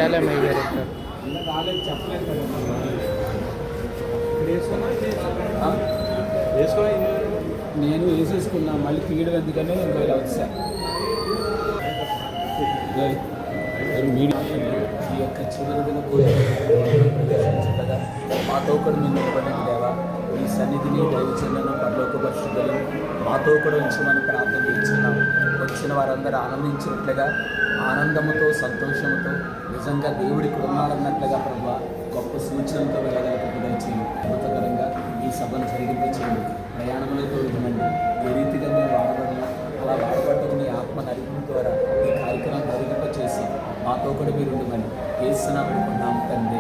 కార్యాలయం అయ్యారు. నేను వేసేసుకున్నా, మళ్ళీ తీయడం ఎందుకనే నేను ఇలా వచ్చా. ఈ యొక్క చివరి దిన ప్రదర్శించగా మాతో కూడా మీరు నిలబడిన దేవా, ఈ సన్నిధిని దైవచందను పరలోక పరిశుద్ధులను మాతో కూడా ఉంచమని ప్రార్థన చేస్తున్నాం. వచ్చిన వారందరూ ఆనందించినట్లుగా, ఆనందముతో సంతోషంతో నిజంగా దేవుడికి ఉన్నాడన్నట్లుగా ప్రభావ గొప్ప సూచనలతో వెళ్ళగలిగితే అద్భుతకరంగా ఈ సభను జరిగించేయండి. ప్రయాణములతో ఇవ్వండి. ఏ రీతిగా మేము వాడబడినా అలా వాడబడ్డకు మీ ఆత్మ నడిపిన ద్వారా ఈ కార్యక్రమం జరిగింప చేసి మాతో కూడా మీరు ఉండమని ఏసునామమున కొన్నాము తండ్రి.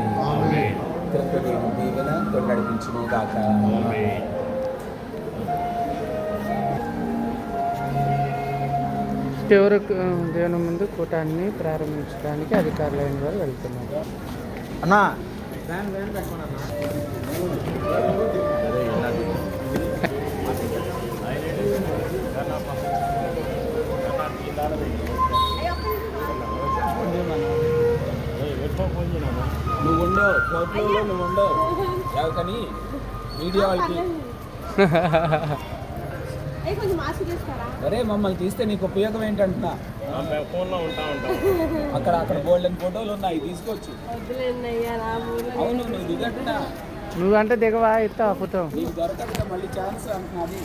కృపను దీవెన తోడు నడిపించును గాక. చివరి దేవుని ముందు కూటాన్ని ప్రారంభించడానికి అధికారులైన వారు వెళ్తున్నారు. అన్నా నువ్వు ఉండవు, ఫోటోలో నువ్వు ఉండవు కానీ మీడియా వాళ్ళకి అరే మమ్మల్ని తీస్తే నీకు ఉపయోగం ఏంటంటున్నా. అక్కడ గోల్డెన్ ఫోటోలు ఉన్నాయి, తీసుకోవచ్చు. అవును నువ్వు దిగట్టున్నా, నువ్వంటే దిగవా ఇస్తా ఫోటో నీకు దొరకదు మళ్ళీ ఛాన్స్ అంటున్నది.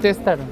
తీస్తాడు.